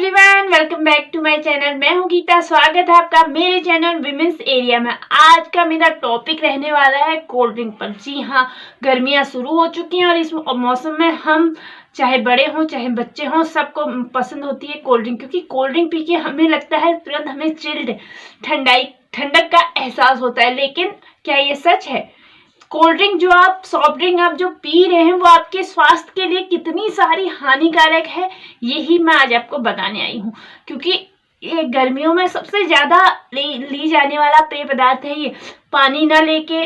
Everyone, welcome back to my channel. मैं हूं गीता। स्वागत है आपका मेरे चैनल विमेंस एरिया में। आज का मेरा टॉपिक रहने वाला है कोल्ड ड्रिंक पर। जी हाँ, गर्मियां शुरू हो चुकी हैं और इस मौसम में हम चाहे बड़े हों चाहे बच्चे हों सबको पसंद होती है कोल्ड ड्रिंक, क्योंकि कोल्ड ड्रिंक पी के हमें लगता है तुरंत हमें चिल्ड ठंडक का एहसास होता है। लेकिन क्या ये सच है? कोल्ड ड्रिंक जो आप सॉफ्ट ड्रिंक आप जो पी रहे हैं वो आपके स्वास्थ्य के लिए कितनी सारी हानिकारक है, यही मैं आज आपको बताने आई हूँ। क्योंकि ये गर्मियों में सबसे ज्यादा ली जाने वाला पेय पदार्थ है ये। पानी ना लेके,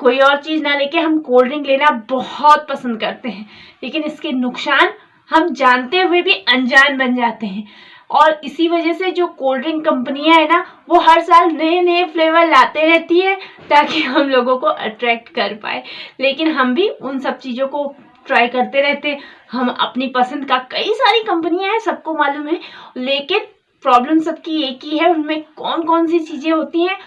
कोई और चीज ना लेके हम कोल्ड ड्रिंक लेना बहुत पसंद करते हैं, लेकिन इसके नुकसान हम जानते हुए भी अनजान बन जाते हैं। और इसी वजह से जो कोल्ड ड्रिंक कंपनियां है ना, वो हर साल नए नए फ्लेवर लाते रहती है ताकि हम लोगों को अट्रैक्ट कर पाए। लेकिन हम भी उन सब चीज़ों को ट्राई करते रहते। हम अपनी पसंद का कई सारी कंपनियां हैं, सबको मालूम है, लेकिन प्रॉब्लम सबकी एक ही है, उनमें कौन कौन सी चीज़ें होती हैं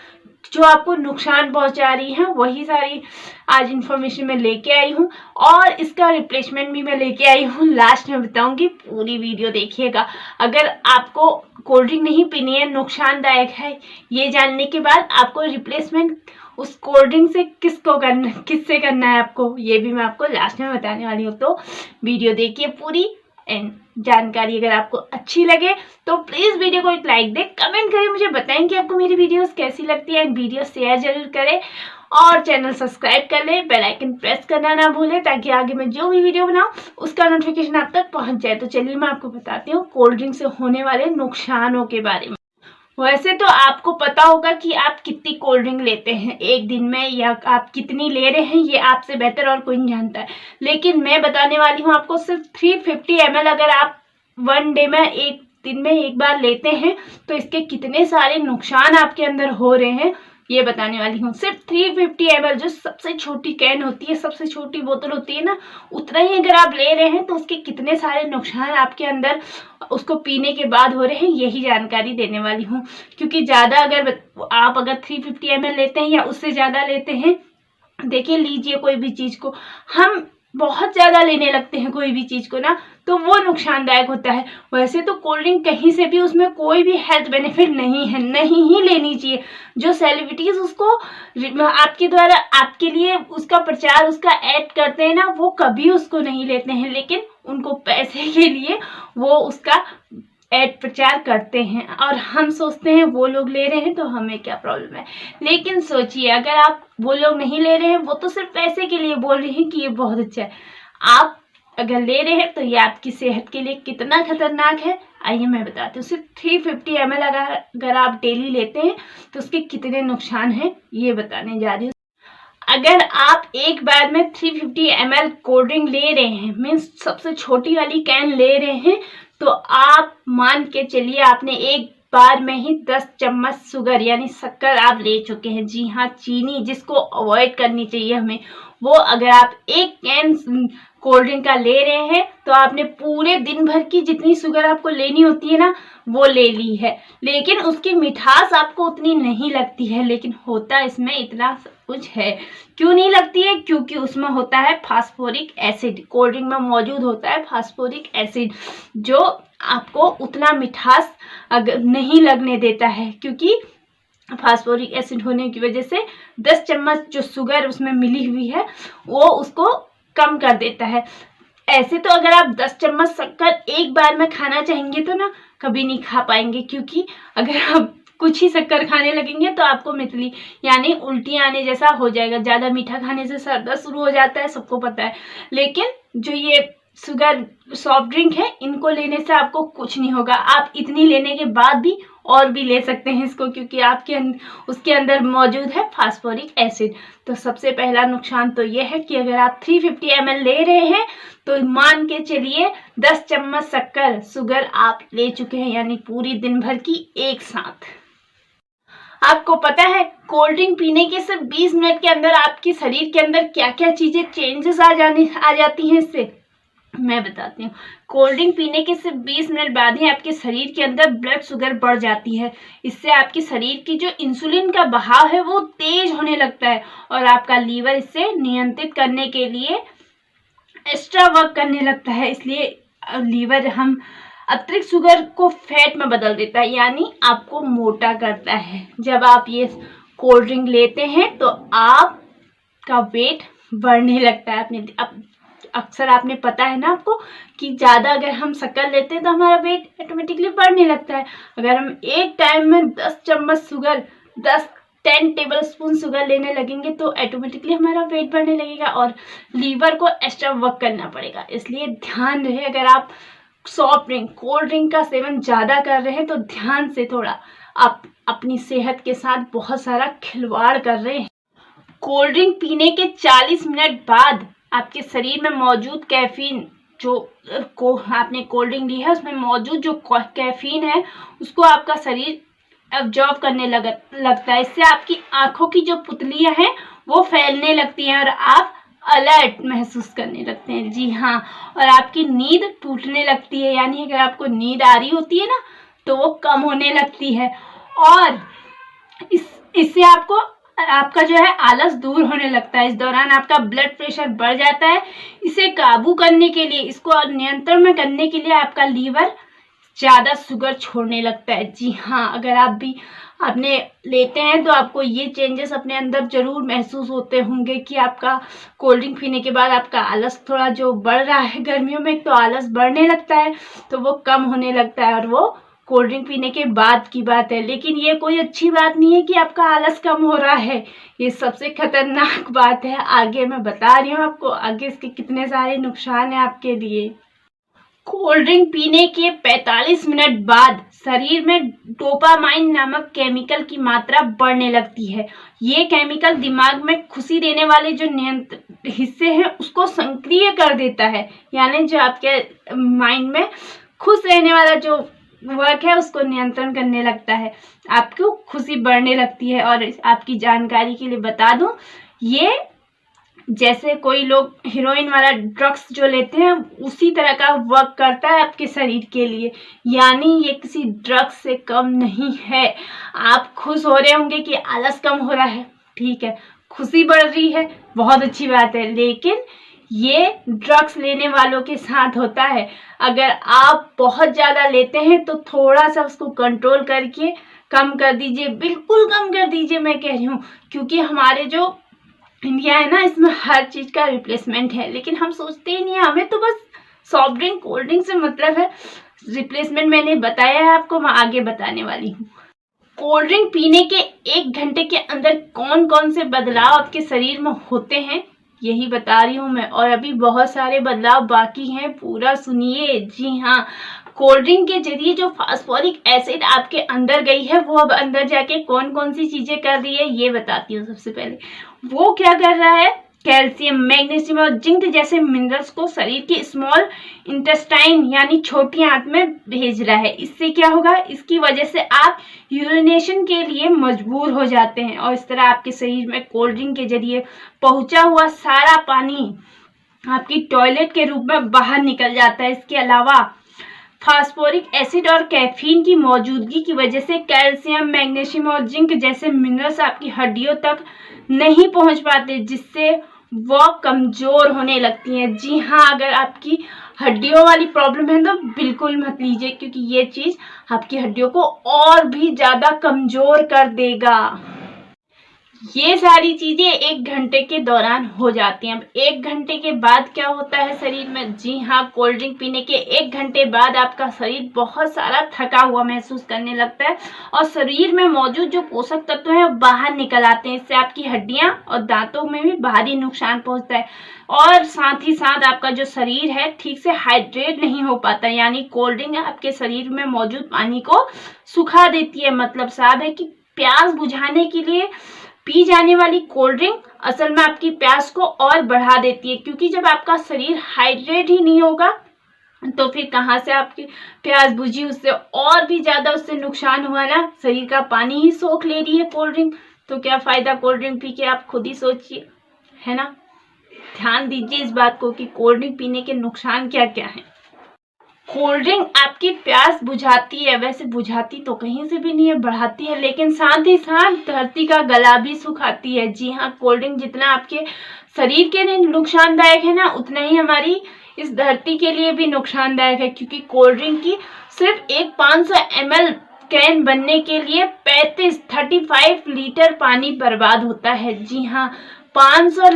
जो आपको नुकसान पहुंचा रही हैं। वही सारी आज इन्फॉर्मेशन मैं लेके आई हूँ और इसका रिप्लेसमेंट भी मैं लेके आई हूँ। लास्ट में बताऊंगी, पूरी वीडियो देखिएगा। अगर आपको कोल्ड ड्रिंक नहीं पीनी है, नुकसानदायक है, ये जानने के बाद आपको रिप्लेसमेंट उस कोल्ड ड्रिंक से किससे करना है आपको, ये भी मैं आपको लास्ट में बताने वाली हूँ। तो वीडियो देखिए पूरी। एंड जानकारी अगर आपको अच्छी लगे तो प्लीज वीडियो को एक लाइक दे, कमेंट करें, मुझे बताएं कि आपको मेरी वीडियोस कैसी लगती है। एंड वीडियो शेयर जरूर करें और चैनल सब्सक्राइब कर ले, बेल आइकन प्रेस करना ना भूलें ताकि आगे मैं जो भी वीडियो बनाऊं उसका नोटिफिकेशन आप तक पहुंच जाए। तो चलिए मैं आपको बताती हूँ कोल्ड ड्रिंक से होने वाले नुकसानों के बारे में। वैसे तो आपको पता होगा कि आप कितनी कोल्ड ड्रिंक लेते हैं एक दिन में, या आप कितनी ले रहे हैं ये आपसे बेहतर और कोई नहीं जानता है। लेकिन मैं बताने वाली हूँ आपको, सिर्फ 350 ml अगर आप वन डे में, एक दिन में एक बार लेते हैं तो इसके कितने सारे नुकसान आपके अंदर हो रहे हैं ये बताने वाली हूँ। सिर्फ 350 ml जो सबसे छोटी कैन होती है, सबसे छोटी बोतल होती है ना, उतना ही अगर आप ले रहे हैं तो उसके कितने सारे नुकसान आपके अंदर उसको पीने के बाद हो रहे हैं, यही जानकारी देने वाली हूँ। क्योंकि ज़्यादा अगर आप 350 ml लेते हैं या उससे ज़्यादा लेते हैं, देखिए लीजिए कोई भी चीज़ को हम बहुत ज़्यादा लेने लगते हैं कोई भी चीज़ को ना, तो वो नुकसानदायक होता है। वैसे तो कोल्ड ड्रिंक कहीं से भी उसमें कोई भी हेल्थ बेनिफिट नहीं है, नहीं ही लेनी चाहिए। जो सेलिब्रिटीज उसको आपके द्वारा आपके लिए उसका प्रचार उसका ऐड करते हैं ना, वो कभी उसको नहीं लेते हैं, लेकिन उनको पैसे के लिए वो उसका ऐड प्रचार करते हैं और हम सोचते हैं वो लोग ले रहे हैं तो हमें क्या प्रॉब्लम है। लेकिन सोचिए, अगर आप वो लोग नहीं ले रहे हैं, वो तो सिर्फ पैसे के लिए बोल रहे हैं कि ये बहुत अच्छा है, आप अगर ले रहे हैं तो ये आपकी सेहत के लिए कितना खतरनाक है आइए मैं बताती हूँ। सिर्फ 350 ml अगर आप डेली लेते हैं तो उसके कितने नुकसान हैं ये बताने जा रही हूँ। अगर आप एक बार में 350 ml कोल्ड ड्रिंक ले रहे हैं, मीन्स सबसे छोटी वाली कैन ले रहे हैं, तो आप मान के चलिए आपने एक बार में ही 10 चम्मच शुगर यानी शक्कर आप ले चुके हैं। जी हाँ, चीनी जिसको अवॉइड करनी चाहिए हमें, वो अगर आप एक कैन कोल्ड ड्रिंक का ले रहे हैं तो आपने पूरे दिन भर की जितनी शुगर आपको लेनी होती है ना, वो ले ली है। लेकिन उसकी मिठास आपको उतनी नहीं लगती है, लेकिन होता इसमें इतना कुछ है। क्यों नहीं लगती है? क्योंकि उसमें होता है फास्फोरिक एसिड। कोल्ड ड्रिंक में मौजूद होता है फास्फोरिक एसिड, जो आपको उतना मिठास नहीं लगने देता है। क्योंकि फास्फोरिक एसिड होने की वजह से 10 चम्मच जो शुगर उसमें मिली हुई है वो उसको कम कर देता है। ऐसे तो अगर आप 10 चम्मच शक्कर एक बार में खाना चाहेंगे तो ना कभी नहीं खा पाएंगे, क्योंकि अगर आप कुछ ही शक्कर खाने लगेंगे तो आपको मितली यानी उल्टियाँ आने जैसा हो जाएगा। ज़्यादा मीठा खाने से सर दर्द शुरू हो जाता है, सबको पता है। लेकिन जो ये शुगर सॉफ्ट ड्रिंक है, इनको लेने से आपको कुछ नहीं होगा। आप इतनी लेने के बाद भी और भी ले सकते हैं इसको, क्योंकि आपके उसके अंदर मौजूद है फास्फोरिक एसिड। तो सबसे पहला नुकसान तो ये है कि अगर आप 350 ml ले रहे हैं तो मान के चलिए 10 चम्मच शक्कर शुगर आप ले चुके हैं, यानी पूरी दिन भर की एक साथ। आपको पता है कोल्ड ड्रिंक पीने के सिर्फ 20 मिनट के अंदर आपके शरीर के अंदर क्या क्या चीजें चेंजेस आ जाती हैं इससे मैं बताती हूँ। कोल्ड ड्रिंक पीने के सिर्फ 20 मिनट बाद ही आपके शरीर के अंदर ब्लड शुगर बढ़ जाती है। इससे आपके शरीर की जो इंसुलिन का बहाव है वो तेज होने लगता है और आपका लीवर इसे नियंत्रित करने के लिए एक्स्ट्रा वर्क करने लगता है। इसलिए लीवर हम अतिरिक्त शुगर को फैट में बदल देता है, यानी आपको मोटा करता है। जब आप ये कोल्ड ड्रिंक लेते हैं तो आपका वेट बढ़ने लगता है। अक्सर आपने पता है ना आपको कि ज़्यादा अगर हम शक्कर लेते हैं तो हमारा वेट ऑटोमेटिकली बढ़ने लगता है। अगर हम एक टाइम में 10 चम्मच शुगर 10 टेबल स्पून शुगर लेने लगेंगे तो ऑटोमेटिकली हमारा वेट बढ़ने लगेगा और लीवर को एक्स्ट्रा वर्क करना पड़ेगा। इसलिए ध्यान रहे, अगर आप सॉफ्ट ड्रिंक कोल्ड ड्रिंक का सेवन ज़्यादा कर रहे हैं तो ध्यान से, थोड़ा आप अपनी सेहत के साथ बहुत सारा खिलवाड़ कर रहे हैं। कोल्ड ड्रिंक पीने के 40 मिनट बाद आपके शरीर में मौजूद कैफीन, जो आपने कोल्ड ड्रिंक ली है उसमें मौजूद जो कैफीन है उसको आपका शरीर एब्जॉर्ब करने लगता है। इससे आपकी आंखों की जो पुतलियां हैं वो फैलने लगती हैं और आप अलर्ट महसूस करने लगते हैं। जी हाँ, और आपकी नींद टूटने लगती है, यानी अगर आपको नींद आ रही होती है ना तो वो कम होने लगती है और इससे आपका जो है आलस दूर होने लगता है। इस दौरान आपका ब्लड प्रेशर बढ़ जाता है। इसे काबू करने के लिए, इसको नियंत्रण में करने के लिए आपका लीवर ज़्यादा शुगर छोड़ने लगता है। जी हाँ, अगर आप भी आपने लेते हैं तो आपको ये चेंजेस अपने अंदर ज़रूर महसूस होते होंगे कि आपका कोल्ड ड्रिंक पीने के बाद आपका आलस थोड़ा जो बढ़ रहा है, गर्मियों में तो आलस बढ़ने लगता है तो वो कम होने लगता है और वो कोल्ड ड्रिंक पीने के बाद की बात है। लेकिन ये कोई अच्छी बात नहीं है कि आपका आलस कम हो रहा है, ये सबसे खतरनाक बात है। आगे मैं बता रही हूँ आपको आगे इसके कितने सारे नुकसान हैं आपके लिए। कोल्ड ड्रिंक पीने के 45 मिनट बाद शरीर में डोपामाइन नामक केमिकल की मात्रा बढ़ने लगती है। ये केमिकल दिमाग में खुशी देने वाले जो हिस्से हैं उसको सक्रिय कर देता है, यानी जो आपके माइंड में खुश रहने वाला जो वर्क है उसको नियंत्रण करने लगता है, आपको खुशी बढ़ने लगती है। और आपकी जानकारी के लिए बता दूं, ये जैसे कोई लोग हीरोइन वाला ड्रग्स जो लेते हैं उसी तरह का वर्क करता है आपके शरीर के लिए, यानी ये किसी ड्रग्स से कम नहीं है। आप खुश हो रहे होंगे कि आलस कम हो रहा है, ठीक है, खुशी बढ़ रही है, बहुत अच्छी बात है, लेकिन ये ड्रग्स लेने वालों के साथ होता है। अगर आप बहुत ज़्यादा लेते हैं तो थोड़ा सा उसको कंट्रोल करके कम कर दीजिए, बिल्कुल कम कर दीजिए मैं कह रही हूँ, क्योंकि हमारे जो इंडिया है ना इसमें हर चीज़ का रिप्लेसमेंट है, लेकिन हम सोचते ही नहीं है। हमें तो बस सॉफ्ट ड्रिंक कोल्ड ड्रिंक से मतलब है। रिप्लेसमेंट मैंने बताया है आपको, मैं आगे बताने वाली हूँ। कोल्ड ड्रिंक पीने के 1 घंटे के अंदर कौन कौन से बदलाव आपके शरीर में होते हैं यही बता रही हूँ मैं, और अभी बहुत सारे बदलाव बाकी हैं, पूरा सुनिए। जी हाँ, कोल्ड ड्रिंक के जरिए जो फास्फोरिक एसिड आपके अंदर गई है वो अब अंदर जाके कौन कौन सी चीजें कर रही है ये बताती हूँ। सबसे पहले वो क्या कर रहा है, कैल्शियम, मैग्नीशियम और जिंक जैसे मिनरल्स को शरीर के स्मॉल इंटेस्टाइन यानी छोटी आंत में भेज रहा है। इससे क्या होगा, इसकी वजह से आप यूरिनेशन के लिए मजबूर हो जाते हैं और इस तरह आपके शरीर में कोल्ड ड्रिंक के जरिए पहुंचा हुआ सारा पानी आपकी टॉयलेट के रूप में बाहर निकल जाता है। इसके अलावा फास्फोरिक एसिड और कैफीन की मौजूदगी की वजह से कैल्शियम, मैग्नीशियम और जिंक जैसे मिनरल्स आपकी हड्डियों तक नहीं पहुंच पाते, जिससे वो कमजोर होने लगती हैं। जी हाँ, अगर आपकी हड्डियों वाली प्रॉब्लम है तो बिल्कुल मत लीजिए, क्योंकि ये चीज़ आपकी हड्डियों को और भी ज़्यादा कमजोर कर देगा। ये सारी चीजें 1 घंटे के दौरान हो जाती हैं। अब 1 घंटे के बाद क्या होता है शरीर में, जी हाँ, कोल्ड ड्रिंक पीने के 1 घंटे बाद आपका शरीर बहुत सारा थका हुआ महसूस करने लगता है और शरीर में मौजूद जो पोषक तत्व हैं वो बाहर निकल आते हैं। इससे आपकी हड्डियां और दांतों में भी भारी नुकसान पहुंचता है और साथ ही साथ आपका जो शरीर है ठीक से हाइड्रेट नहीं हो पाता, यानी कोल्ड ड्रिंक आपके शरीर में मौजूद पानी को सुखा देती है। मतलब साहब है कि प्यास बुझाने के लिए पी जाने वाली कोल्ड ड्रिंक असल में आपकी प्यास को और बढ़ा देती है, क्योंकि जब आपका शरीर हाइड्रेट ही नहीं होगा तो फिर कहाँ से आपकी प्यास बुझी, उससे और भी ज़्यादा उससे नुकसान हुआ ना। शरीर का पानी ही सोख ले रही है कोल्ड ड्रिंक, तो क्या फ़ायदा कोल्ड ड्रिंक पी के, आप खुद ही सोचिए, है ना। ध्यान दीजिए इस बात को कि कोल्ड ड्रिंक पीने के नुकसान क्या क्या हैं। कोल्ड ड्रिंक आपकी प्यास बुझाती है, वैसे बुझाती तो कहीं से भी नहीं है, बढ़ाती है, लेकिन साथ ही साथ धरती का गला भी सुखाती है। जी हाँ, कोल्ड ड्रिंक जितना आपके शरीर के लिए नुकसानदायक है ना, उतना ही हमारी इस धरती के लिए भी नुकसानदायक है, क्योंकि कोल्ड ड्रिंक की सिर्फ एक 500 ml कैन बनने के लिए 35 लीटर पानी बर्बाद होता है। जी हाँ, 500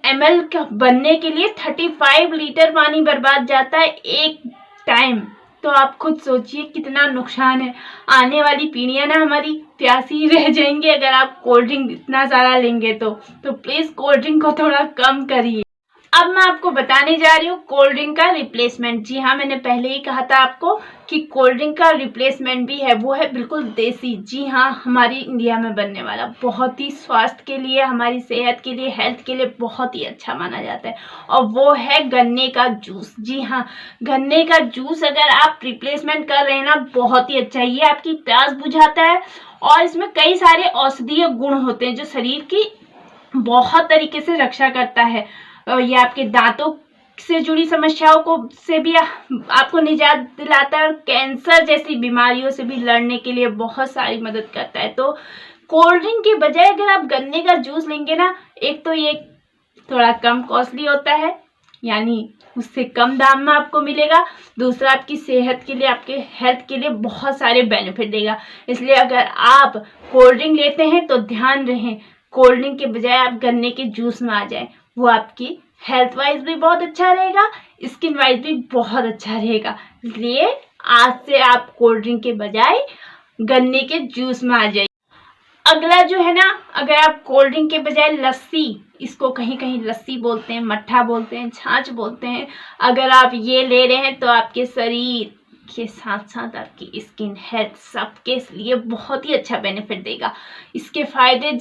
ml का बनने के लिए 35 लीटर पानी बर्बाद जाता है एक टाइम। तो आप खुद सोचिए कितना नुकसान है। आने वाली पीढ़ियां ना हमारी प्यासी रह जाएंगी अगर आप कोल्ड ड्रिंक इतना सारा लेंगे तो प्लीज कोल्ड ड्रिंक को थोड़ा कम करिए। अब मैं आपको बताने जा रही हूँ कोल्ड ड्रिंक का रिप्लेसमेंट। जी हाँ, मैंने पहले ही कहा था आपको कि कोल्ड ड्रिंक का रिप्लेसमेंट भी है, वो है बिल्कुल देसी। जी हाँ, हमारी इंडिया में बनने वाला, बहुत ही स्वास्थ्य के लिए, हमारी सेहत के लिए, हेल्थ के लिए बहुत ही अच्छा माना जाता है, और वो है गन्ने का जूस। जी हाँ, गन्ने का जूस अगर आप रिप्लेसमेंट कर रहे हैं ना, बहुत ही अच्छा है। ये आपकी प्यास बुझाता है और इसमें कई सारे औषधीय गुण होते हैं जो शरीर की बहुत तरीके से रक्षा करता है। ये आपके दांतों से जुड़ी समस्याओं को से भी आपको निजात दिलाता है, और कैंसर जैसी बीमारियों से भी लड़ने के लिए बहुत सारी मदद करता है। तो कोल्ड ड्रिंक के बजाय अगर आप गन्ने का जूस लेंगे ना, एक तो ये थोड़ा कम कॉस्टली होता है, यानी उससे कम दाम में आपको मिलेगा। दूसरा, आपकी सेहत के लिए, आपके हेल्थ के लिए बहुत सारे बेनिफिट देगा। इसलिए अगर आप कोल्ड ड्रिंक लेते हैं तो ध्यान रहे, कोल्ड ड्रिंक के बजाय आप गन्ने के जूस में आ जाएं। वो आपकी हेल्थ वाइज भी बहुत अच्छा रहेगा, स्किन वाइज भी बहुत अच्छा रहेगा। इसलिए आज से आप कोल्ड ड्रिंक के बजाय गन्ने के जूस में आ जाइए। अगला जो है ना, अगर आप कोल्ड ड्रिंक के बजाय लस्सी, इसको कहीं कहीं लस्सी बोलते हैं, मट्ठा बोलते हैं, छाछ बोलते हैं, अगर आप ये ले रहे हैं तो आपके शरीर के साथ साथ आपकी स्किन, हेल्थ, सबके लिए बहुत ही अच्छा बेनिफिट देगा। इसके फायदे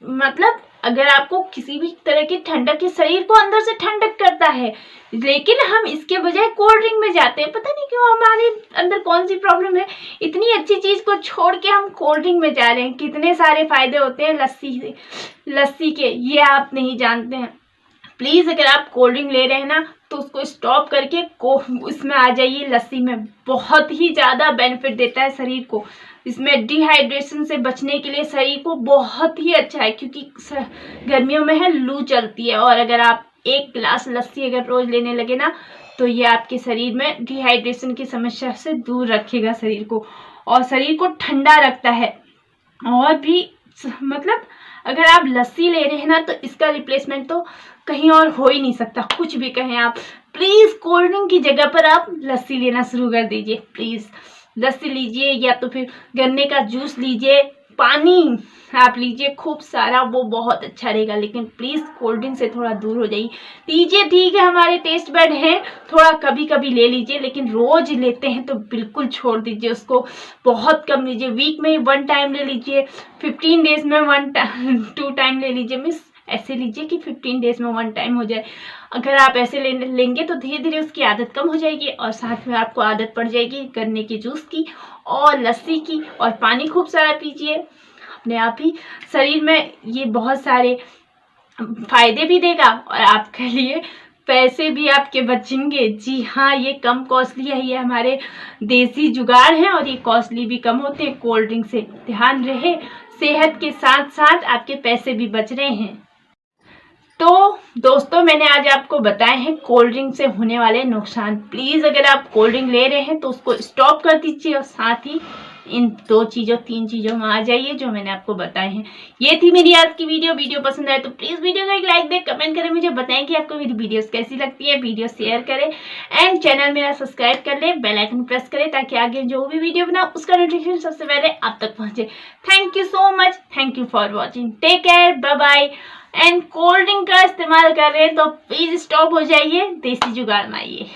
मतलब अगर आपको किसी भी तरह की ठंडक, के शरीर को अंदर से ठंडक करता है, लेकिन हम इसके बजाय कोल्ड ड्रिंक में जाते हैं। पता नहीं क्यों, हमारे अंदर कौन सी प्रॉब्लम है, इतनी अच्छी चीज को छोड़ के हम कोल्ड ड्रिंक में जा रहे हैं। कितने सारे फायदे होते हैं लस्सी के, ये आप नहीं जानते हैं। प्लीज अगर आप कोल्ड ड्रिंक ले रहे हैं ना, तो उसको स्टॉप करके उसमें आ जाइए, लस्सी में। बहुत ही ज्यादा बेनिफिट देता है शरीर को। इसमें डिहाइड्रेशन से बचने के लिए शरीर को बहुत ही अच्छा है, क्योंकि गर्मियों में है लू चलती है, और अगर आप एक गिलास लस्सी अगर रोज लेने लगे ना, तो ये आपके शरीर में डिहाइड्रेशन की समस्या से दूर रखेगा शरीर को, और शरीर को ठंडा रखता है। और भी मतलब अगर आप लस्सी ले रहे हैं ना, तो इसका रिप्लेसमेंट तो कहीं और हो ही नहीं सकता। कुछ भी कहें आप, प्लीज कोल्ड ड्रिंक की जगह पर आप लस्सी लेना शुरू कर दीजिए। प्लीज लस्सी लीजिए, या तो फिर गन्ने का जूस लीजिए, पानी आप लीजिए खूब सारा, वो बहुत अच्छा रहेगा। लेकिन प्लीज कोल्ड ड्रिंक से थोड़ा दूर हो जाइए। लीजिए, ठीक है, हमारे टेस्ट बड हैं, थोड़ा कभी कभी ले लीजिए, लेकिन रोज लेते हैं तो बिल्कुल छोड़ दीजिए उसको। बहुत कम लीजिए, वीक में 1 टाइम ले लीजिए, 15 डेज में 2 टाइम ले लीजिए। मिस ऐसे लीजिए कि 15 डेज में 1 टाइम हो जाए। अगर आप ऐसे लेंगे तो धीरे धीरे उसकी आदत कम हो जाएगी, और साथ में आपको आदत पड़ जाएगी गन्ने के जूस की और लस्सी की। और पानी खूब सारा पीजिए, अपने आप ही शरीर में ये बहुत सारे फायदे भी देगा, और आपके लिए पैसे भी आपके बचेंगे। जी हाँ, ये कम कॉस्टली है, ये हमारे देसी जुगाड़ हैं, और ये कॉस्टली भी कम होते हैं कोल्ड ड्रिंक से। ध्यान रहे, सेहत के साथ साथ आपके पैसे भी बच रहे हैं। तो दोस्तों, मैंने आज आपको बताए हैं कोल्ड ड्रिंक से होने वाले नुकसान। प्लीज अगर आप कोल्ड ड्रिंक ले रहे हैं तो उसको स्टॉप कर दीजिए, और साथ ही इन 3 चीजों में आ जाइए जो मैंने आपको बताए हैं। ये थी मेरी आज की वीडियो पसंद आए तो प्लीज वीडियो को एक लाइक दे, कमेंट करें, मुझे बताएं कि आपको मेरी वीडियोस कैसी लगती है। वीडियो शेयर करें एंड चैनल मेरा सब्सक्राइब कर ले, बेल आइकन प्रेस करें, ताकि आगे जो भी वीडियो बनाओ उसका नोटिफिकेशन सबसे पहले आप तक पहुंचे। Thank you so much, thank you for watching, take care, bye bye. And cold drink का इस्तेमाल कर रहे हैं तो प्लीज स्टॉप हो जाइए, देसी जुगाड़ में आइए।